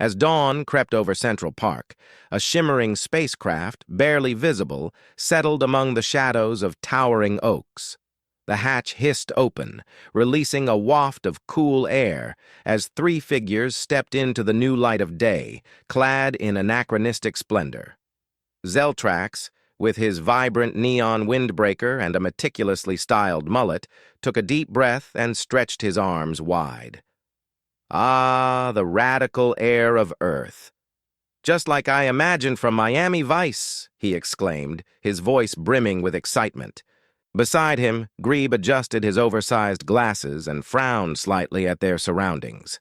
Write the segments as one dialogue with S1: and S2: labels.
S1: As dawn crept over Central Park, a shimmering spacecraft, barely visible, settled among the shadows of towering oaks. The hatch hissed open, releasing a waft of cool air as three figures stepped into the new light of day, clad in anachronistic splendor. Zeltrax, with his vibrant neon windbreaker and a meticulously styled mullet, took a deep breath and stretched his arms wide. Ah, the radical air of Earth. Just like I imagined from Miami Vice, he exclaimed, his voice brimming with excitement. Beside him, Griib adjusted his oversized glasses and frowned slightly at their surroundings.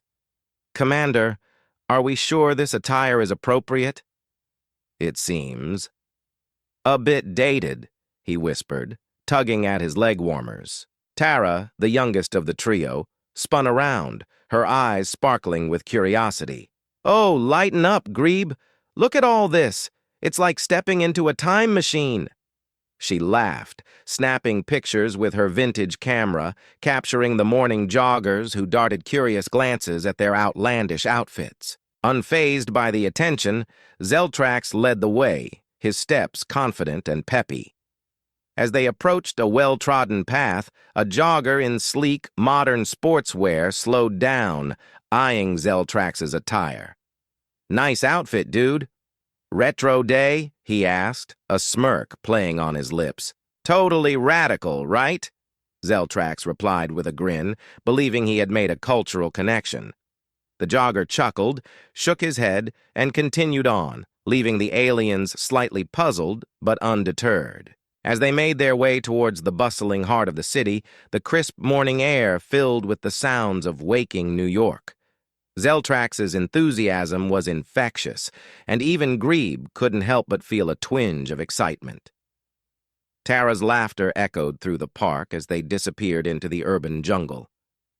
S1: "Commander, are we sure this attire is appropriate?" "It seems." "A bit dated," he whispered, tugging at his leg warmers. Tara, the youngest of the trio, spun around, her eyes sparkling with curiosity. "Oh, lighten up, Griib. Look at all this. It's like stepping into a time machine." She laughed, snapping pictures with her vintage camera, capturing the morning joggers who darted curious glances at their outlandish outfits. Unfazed by the attention, Zeltrax led the way, his steps confident and peppy. As they approached a well-trodden path, a jogger in sleek, modern sportswear slowed down, eyeing Zeltrax's attire. "Nice outfit, dude." "Retro day?" he asked, a smirk playing on his lips. "Totally radical, right?" Zeltrax replied with a grin, believing he had made a cultural connection. The jogger chuckled, shook his head, and continued on, leaving the aliens slightly puzzled but undeterred. As they made their way towards the bustling heart of the city, the crisp morning air filled with the sounds of waking New York. Zeltrax's enthusiasm was infectious, and even Griib couldn't help but feel a twinge of excitement. Tara's laughter echoed through the park as they disappeared into the urban jungle,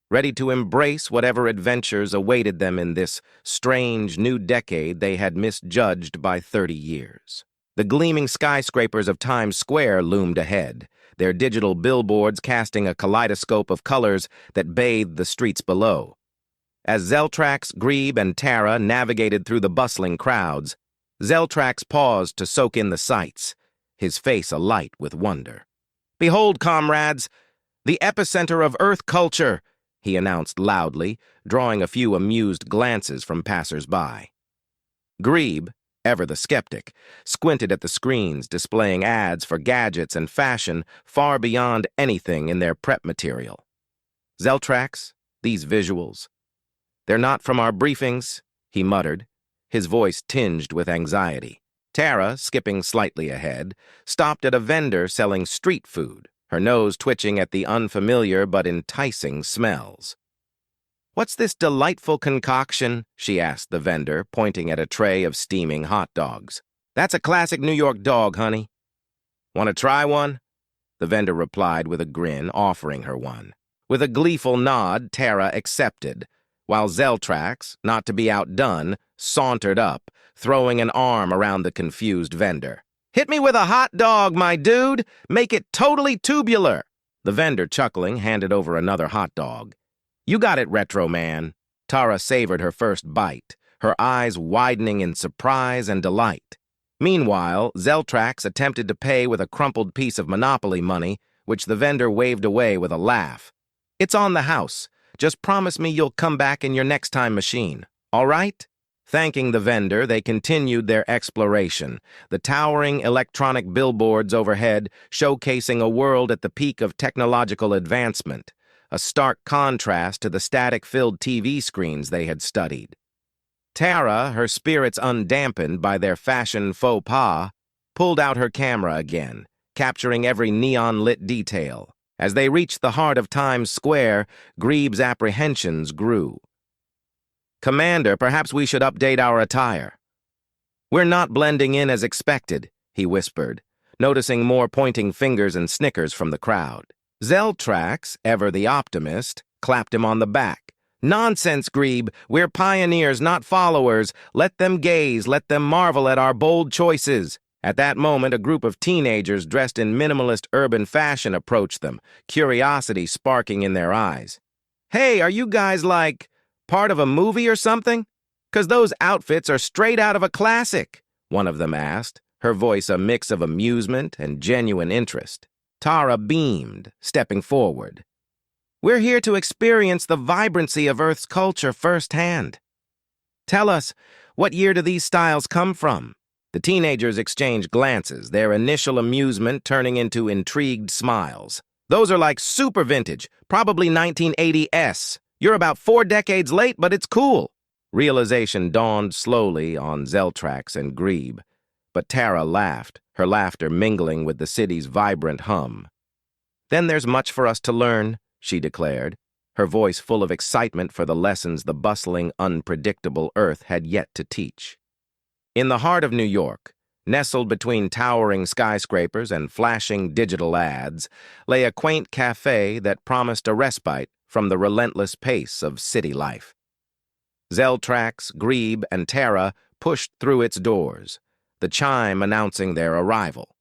S1: ready to embrace whatever adventures awaited them in this strange new decade they had misjudged by 30 years. The gleaming skyscrapers of Times Square loomed ahead, their digital billboards casting a kaleidoscope of colors that bathed the streets below. As Zeltrax, Griib, and Tara navigated through the bustling crowds, Zeltrax paused to soak in the sights, his face alight with wonder. "Behold, comrades, the epicenter of Earth culture," he announced loudly, drawing a few amused glances from passers-by. Griib, ever the skeptic, squinted at the screens displaying ads for gadgets and fashion far beyond anything in their prep material. "Zeltrax, these visuals. They're not from our briefings," he muttered, his voice tinged with anxiety. Tara, skipping slightly ahead, stopped at a vendor selling street food, her nose twitching at the unfamiliar but enticing smells. "What's this delightful concoction?" she asked the vendor, pointing at a tray of steaming hot dogs. "That's a classic New York dog, honey." "Want to try one?" the vendor replied with a grin, offering her one. With a gleeful nod, Tara accepted, while Zeltrax, not to be outdone, sauntered up, throwing an arm around the confused vendor. "Hit me with a hot dog, my dude! Make it totally tubular!" The vendor, chuckling, handed over another hot dog. "You got it, retro man." Tara savored her first bite, her eyes widening in surprise and delight. Meanwhile, Zeltrax attempted to pay with a crumpled piece of Monopoly money, which the vendor waved away with a laugh. "It's on the house. Just promise me you'll come back in your next time machine, all right?" Thanking the vendor, they continued their exploration, the towering electronic billboards overhead showcasing a world at the peak of technological advancement, a stark contrast to the static-filled TV screens they had studied. Tara, her spirits undampened by their fashion faux pas, pulled out her camera again, capturing every neon-lit detail. As they reached the heart of Times Square, Griib's apprehensions grew. "Commander, perhaps we should update our attire." "We're not blending in as expected," he whispered, noticing more pointing fingers and snickers from the crowd. Zeltrax, ever the optimist, clapped him on the back. "Nonsense, Griib. We're pioneers, not followers. Let them gaze, let them marvel at our bold choices." At that moment, a group of teenagers dressed in minimalist urban fashion approached them, curiosity sparking in their eyes. "Hey, are you guys like part of a movie or something?" "'Cause those outfits are straight out of a classic," one of them asked, her voice a mix of amusement and genuine interest. Tara beamed, stepping forward. "We're here to experience the vibrancy of Earth's culture firsthand. Tell us, what year do these styles come from?" The teenagers exchanged glances, their initial amusement turning into intrigued smiles. "Those are like super vintage, probably 1980s. You're about 4 decades late, but it's cool." Realization dawned slowly on Zeltrax and Griib, but Tara laughed, her laughter mingling with the city's vibrant hum. "Then there's much for us to learn," she declared, her voice full of excitement for the lessons the bustling, unpredictable Earth had yet to teach. In the heart of New York, nestled between towering skyscrapers and flashing digital ads, lay a quaint cafe that promised a respite from the relentless pace of city life. Zeltrax, Griib, and Tara pushed through its doors, the chime announcing their arrival.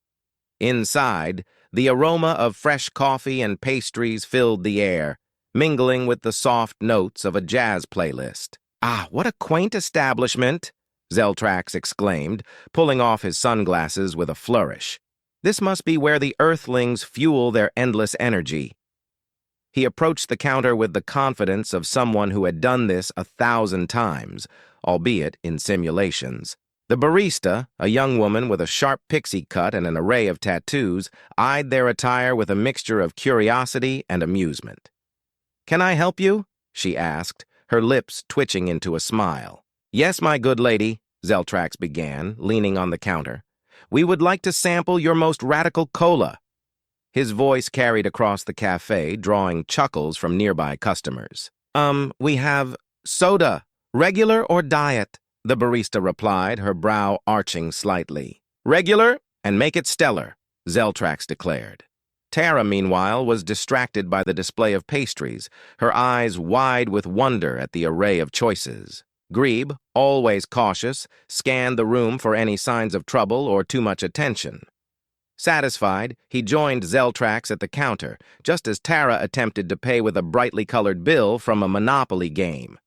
S1: Inside, the aroma of fresh coffee and pastries filled the air, mingling with the soft notes of a jazz playlist. "Ah, what a quaint establishment!" Zeltrax exclaimed, pulling off his sunglasses with a flourish. "This must be where the Earthlings fuel their endless energy." He approached the counter with the confidence of someone who had done this 1,000 times, albeit in simulations. The barista, a young woman with a sharp pixie cut and an array of tattoos, eyed their attire with a mixture of curiosity and amusement. "Can I help you?" she asked, her lips twitching into a smile. "Yes, my good lady," Zeltrax began, leaning on the counter. "We would like to sample your most radical cola." His voice carried across the cafe, drawing chuckles from nearby customers. We have soda, regular or diet?" the barista replied, her brow arching slightly. "Regular, and make it stellar," Zeltrax declared. Tara, meanwhile, was distracted by the display of pastries, her eyes wide with wonder at the array of choices. Griib, always cautious, scanned the room for any signs of trouble or too much attention. Satisfied, he joined Zeltrax at the counter, just as Tara attempted to pay with a brightly colored bill from a Monopoly game.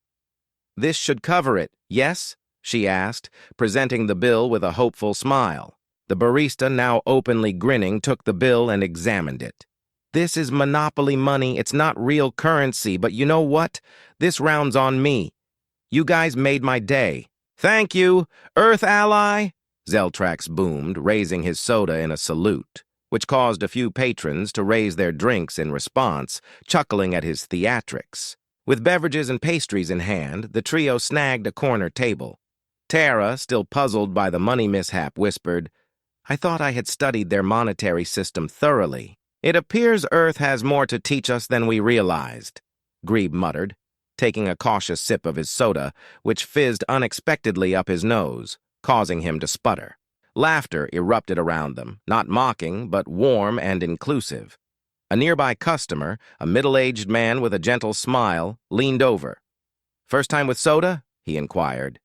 S1: "This should cover it, yes?" she asked, presenting the bill with a hopeful smile. The barista, now openly grinning, took the bill and examined it. "This is Monopoly money. It's not real currency, but you know what? This round's on me. You guys made my day." "Thank you, Earth Ally," Zeltrax boomed, raising his soda in a salute, which caused a few patrons to raise their drinks in response, chuckling at his theatrics. With beverages and pastries in hand, the trio snagged a corner table. Tara, still puzzled by the money mishap, whispered, "I thought I had studied their monetary system thoroughly." "It appears Earth has more to teach us than we realized," Griib muttered, taking a cautious sip of his soda, which fizzed unexpectedly up his nose, causing him to sputter. Laughter erupted around them, not mocking, but warm and inclusive. A nearby customer, a middle-aged man with a gentle smile, leaned over. "First time with soda?" he inquired.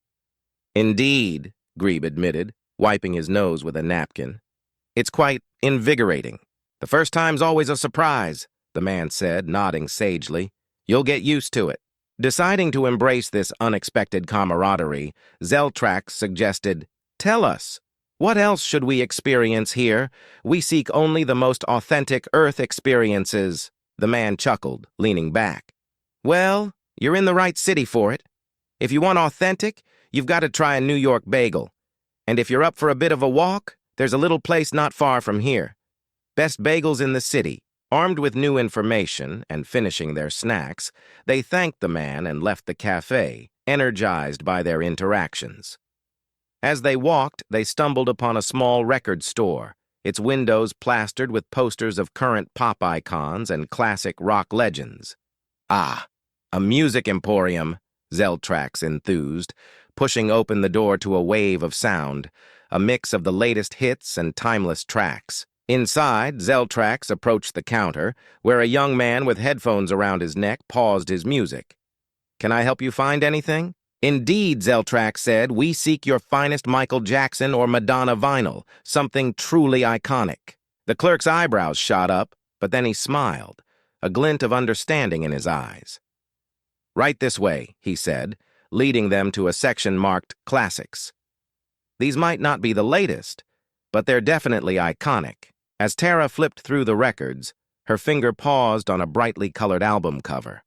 S1: "Indeed," Griib admitted, wiping his nose with a napkin. "It's quite invigorating." "The first time's always a surprise," the man said, nodding sagely. "You'll get used to it." Deciding to embrace this unexpected camaraderie, Zeltrax suggested, "Tell us, what else should we experience here? We seek only the most authentic Earth experiences." The man chuckled, leaning back. "Well, you're in the right city for it. If you want authentic, you've got to try a New York bagel. And if you're up for a bit of a walk, there's a little place not far from here. Best bagels in the city." Armed with new information and finishing their snacks, they thanked the man and left the cafe, energized by their interactions. As they walked, they stumbled upon a small record store, its windows plastered with posters of current pop icons and classic rock legends. "Ah, a music emporium," Zeltrax enthused, pushing open the door to a wave of sound, a mix of the latest hits and timeless tracks. Inside, Zeltrax approached the counter, where a young man with headphones around his neck paused his music. "Can I help you find anything?" "Indeed," Zeltrax said, "we seek your finest Michael Jackson or Madonna vinyl, something truly iconic." The clerk's eyebrows shot up, but then he smiled, a glint of understanding in his eyes. "Right this way," he said, leading them to a section marked Classics. These might not be the latest, but they're definitely iconic. As Tara flipped through the records, her finger paused on a brightly colored album cover.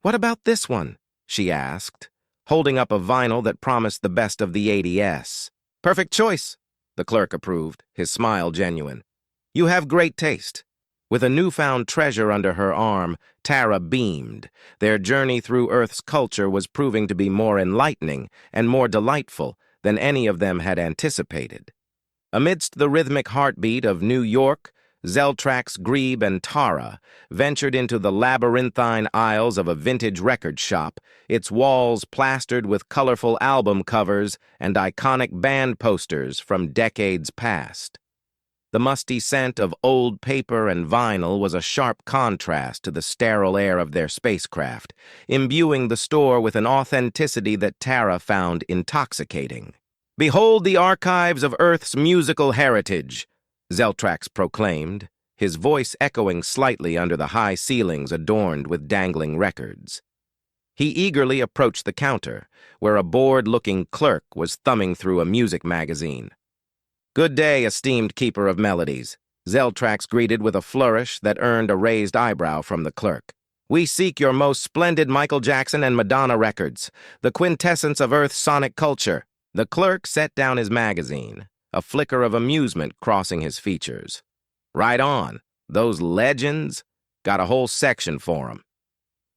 S1: "What about this one?" she asked, holding up a vinyl that promised the best of the 80s. "Perfect choice," the clerk approved, his smile genuine. "You have great taste." With a newfound treasure under her arm, Tara beamed. Their journey through Earth's culture was proving to be more enlightening and more delightful than any of them had anticipated. Amidst the rhythmic heartbeat of New York, Zeltrax, Griib, and Tara ventured into the labyrinthine aisles of a vintage record shop, its walls plastered with colorful album covers and iconic band posters from decades past. The musty scent of old paper and vinyl was a sharp contrast to the sterile air of their spacecraft, imbuing the store with an authenticity that Tara found intoxicating. "Behold the archives of Earth's musical heritage," Zeltrax proclaimed, his voice echoing slightly under the high ceilings adorned with dangling records. He eagerly approached the counter, where a bored-looking clerk was thumbing through a music magazine. "Good day, esteemed keeper of melodies," Zeltrax greeted with a flourish that earned a raised eyebrow from the clerk. "We seek your most splendid Michael Jackson and Madonna records, the quintessence of Earth's sonic culture." The clerk set down his magazine, a flicker of amusement crossing his features. "Right on. Those legends? Got a whole section for 'em."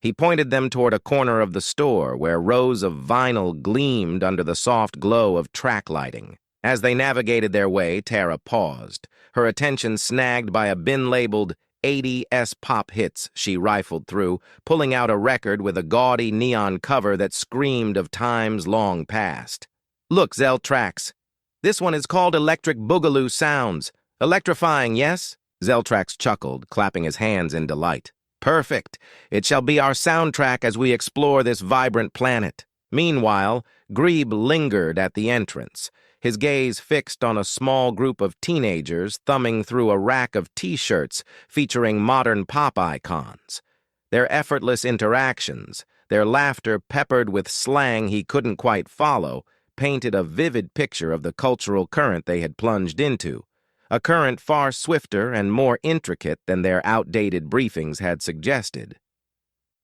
S1: He pointed them toward a corner of the store where rows of vinyl gleamed under the soft glow of track lighting. As they navigated their way, Tara paused, her attention snagged by a bin labeled 80s pop hits she rifled through, pulling out a record with a gaudy neon cover that screamed of times long past. "Look, Zeltrax. This one is called Electric Boogaloo Sounds. Electrifying, yes?" Zeltrax chuckled, clapping his hands in delight. "Perfect. It shall be our soundtrack as we explore this vibrant planet." Meanwhile, Griib lingered at the entrance, his gaze fixed on a small group of teenagers thumbing through a rack of T-shirts featuring modern pop icons. Their effortless interactions, their laughter peppered with slang he couldn't quite follow, painted a vivid picture of the cultural current they had plunged into, a current far swifter and more intricate than their outdated briefings had suggested.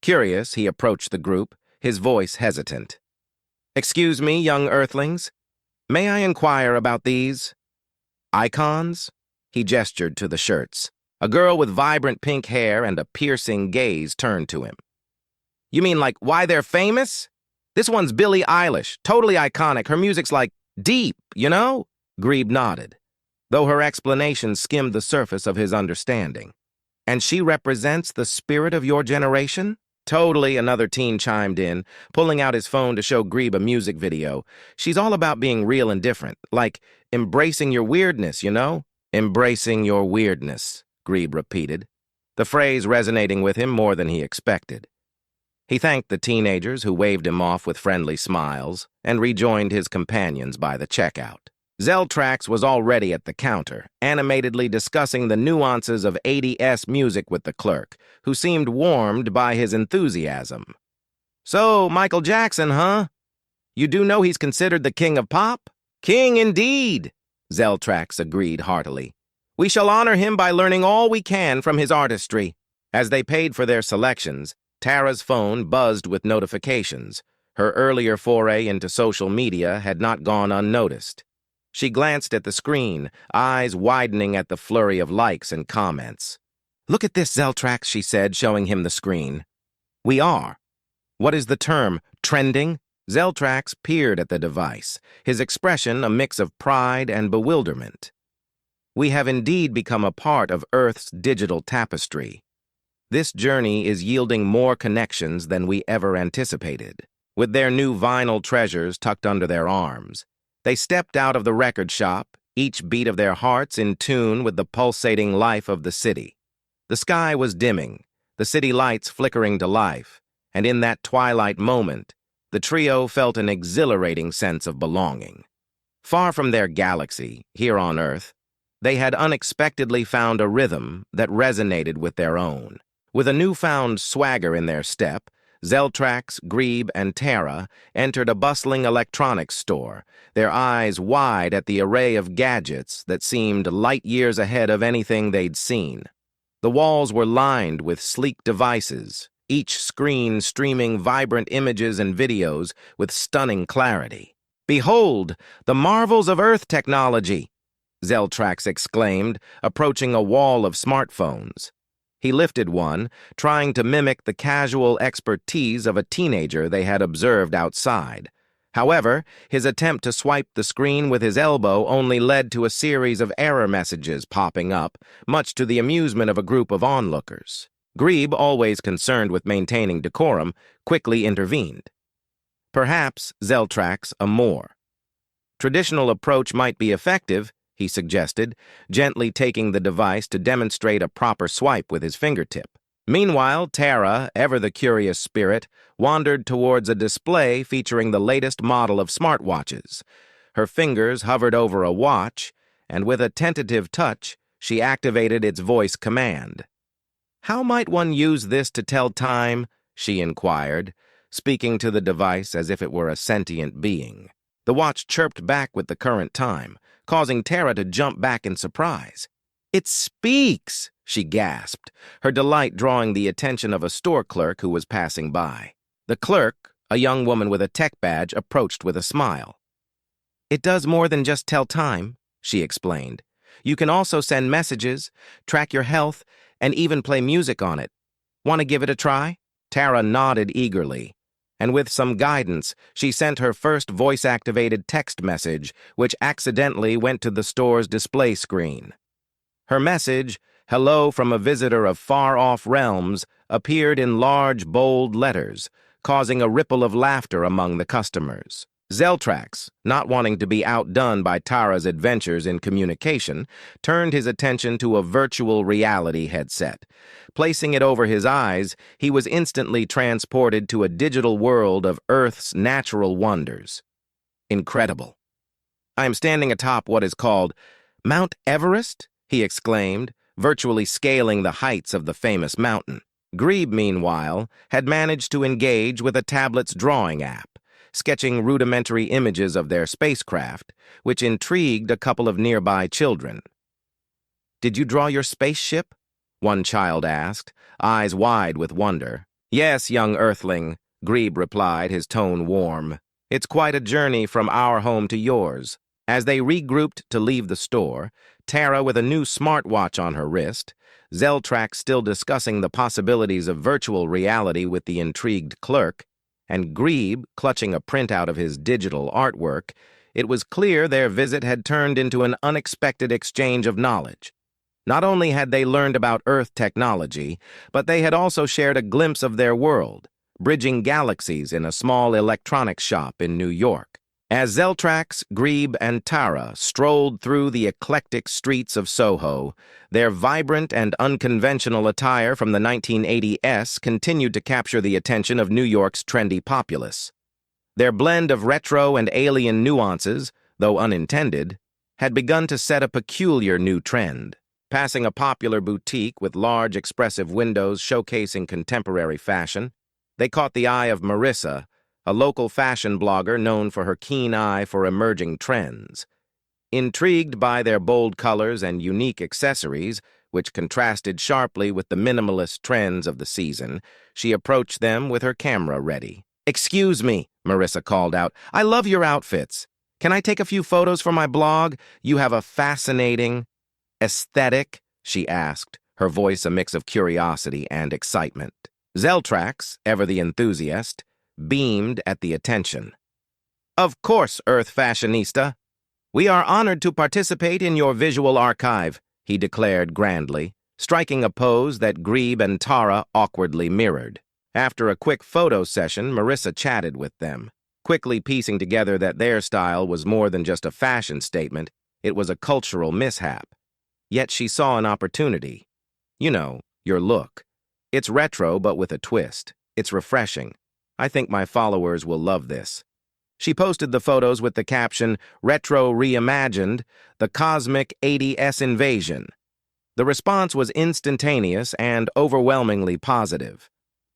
S1: Curious, he approached the group, his voice hesitant. "Excuse me, young Earthlings. May I inquire about these icons?" He gestured to the shirts. A girl with vibrant pink hair and a piercing gaze turned to him. "You mean like why they're famous? This one's Billie Eilish, totally iconic. Her music's like deep, you know?" Griib nodded, though her explanation skimmed the surface of his understanding. "And she represents the spirit of your generation?" "Totally," another teen chimed in, pulling out his phone to show Griib a music video. "She's all about being real and different, like embracing your weirdness, you know?" "Embracing your weirdness," Griib repeated, the phrase resonating with him more than he expected. He thanked the teenagers who waved him off with friendly smiles and rejoined his companions by the checkout. Zeltrax was already at the counter, animatedly discussing the nuances of 80s music with the clerk, who seemed warmed by his enthusiasm. "So, Michael Jackson, huh? You do know he's considered the king of pop?" "King indeed," Zeltrax agreed heartily. "We shall honor him by learning all we can from his artistry." As they paid for their selections, Tara's phone buzzed with notifications. Her earlier foray into social media had not gone unnoticed. She glanced at the screen, eyes widening at the flurry of likes and comments. "Look at this, Zeltrax," she said, showing him the screen. "We are. What is the term? Trending?" Zeltrax peered at the device, his expression a mix of pride and bewilderment. "We have indeed become a part of Earth's digital tapestry. This journey is yielding more connections than we ever anticipated." With their new vinyl treasures tucked under their arms, they stepped out of the record shop, each beat of their hearts in tune with the pulsating life of the city. The sky was dimming, the city lights flickering to life, and in that twilight moment, the trio felt an exhilarating sense of belonging. Far from their galaxy, here on Earth, they had unexpectedly found a rhythm that resonated with their own. With a newfound swagger in their step, Zeltrax, Griib, and Terra entered a bustling electronics store, their eyes wide at the array of gadgets that seemed light years ahead of anything they'd seen. The walls were lined with sleek devices, each screen streaming vibrant images and videos with stunning clarity. "Behold, the marvels of Earth technology!" Zeltrax exclaimed, approaching a wall of smartphones. He lifted one, trying to mimic the casual expertise of a teenager they had observed outside. However, his attempt to swipe the screen with his elbow only led to a series of error messages popping up, much to the amusement of a group of onlookers. Griib, always concerned with maintaining decorum, quickly intervened. Perhaps Zeltrax a more traditional approach might be effective, he suggested, gently taking the device to demonstrate a proper swipe with his fingertip. Meanwhile, Terra, ever the curious spirit, wandered towards a display featuring the latest model of smartwatches. Her fingers hovered over a watch, and with a tentative touch, she activated its voice command. "How might one use this to tell time?" she inquired, speaking to the device as if it were a sentient being. The watch chirped back with the current time, causing Terra to jump back in surprise. "It speaks!" she gasped, her delight drawing the attention of a store clerk who was passing by. The clerk, a young woman with a tech badge, approached with a smile. "It does more than just tell time," she explained. "You can also send messages, track your health, and even play music on it. Want to give it a try?" Terra nodded eagerly, and with some guidance, she sent her first voice-activated text message, which accidentally went to the store's display screen. Her message, "Hello from a visitor of far-off realms," appeared in large, bold letters, causing a ripple of laughter among the customers. Zeltrax, not wanting to be outdone by Tara's adventures in communication, turned his attention to a virtual reality headset. Placing it over his eyes, he was instantly transported to a digital world of Earth's natural wonders. Incredible. "I am standing atop what is called Mount Everest," he exclaimed, virtually scaling the heights of the famous mountain. Griib, meanwhile, had managed to engage with a tablet's drawing app, sketching rudimentary images of their spacecraft, which intrigued a couple of nearby children. "Did you draw your spaceship?" one child asked, eyes wide with wonder. "Yes, young Earthling," Griib replied, his tone warm. "It's quite a journey from our home to yours." As they regrouped to leave the store, Terra with a new smartwatch on her wrist, Zeltrax still discussing the possibilities of virtual reality with the intrigued clerk, and Griib clutching a printout of his digital artwork, it was clear their visit had turned into an unexpected exchange of knowledge. Not only had they learned about Earth technology, but they had also shared a glimpse of their world, bridging galaxies in a small electronics shop in New York. As Zeltrax, Griib, and Tara strolled through the eclectic streets of Soho, their vibrant and unconventional attire from the 1980s continued to capture the attention of New York's trendy populace. Their blend of retro and alien nuances, though unintended, had begun to set a peculiar new trend. Passing a popular boutique with large expressive windows showcasing contemporary fashion, they caught the eye of Marissa, a local fashion blogger known for her keen eye for emerging trends. Intrigued by their bold colors and unique accessories, which contrasted sharply with the minimalist trends of the season, she approached them with her camera ready. "Excuse me," Marissa called out. "I love your outfits. Can I take a few photos for my blog? You have a fascinating aesthetic," she asked, her voice a mix of curiosity and excitement. Zeltrax, ever the enthusiast, beamed at the attention. "Of course, Earth fashionista. We are honored to participate in your visual archive," he declared grandly, striking a pose that Griib and Tara awkwardly mirrored. After a quick photo session, Marissa chatted with them, quickly piecing together that their style was more than just a fashion statement, it was a cultural mishap. Yet she saw an opportunity. "You know, your look. It's retro but with a twist. It's refreshing. I think my followers will love this." She posted the photos with the caption, "Retro Reimagined, the Cosmic 80s Invasion." The response was instantaneous and overwhelmingly positive.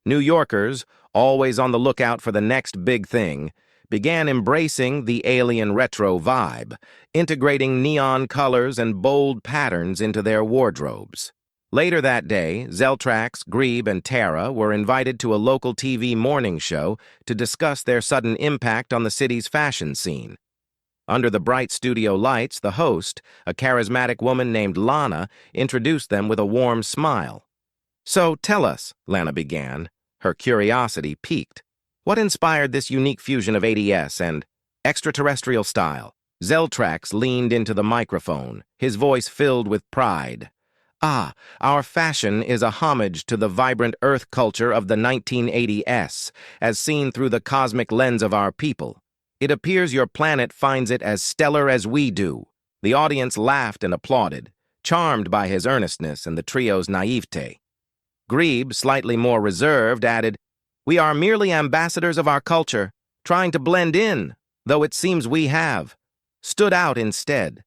S1: New Yorkers, always on the lookout for the next big thing, began embracing the alien retro vibe, integrating neon colors and bold patterns into their wardrobes. Later that day, Zeltrax, Griib, and Tara were invited to a local TV morning show to discuss their sudden impact on the city's fashion scene. Under the bright studio lights, the host, a charismatic woman named Lana, introduced them with a warm smile. "So tell us," Lana began, her curiosity piqued. "What inspired this unique fusion of 80s and extraterrestrial style?" Zeltrax leaned into the microphone, his voice filled with pride. Our fashion is a homage to the vibrant Earth culture of the 1980s, as seen through the cosmic lens of our people. It appears your planet finds it as stellar as we do." The audience laughed and applauded, charmed by his earnestness and the trio's naivete. Griib, slightly more reserved, added, "We are merely ambassadors of our culture, trying to blend in, though it seems we have stood out instead."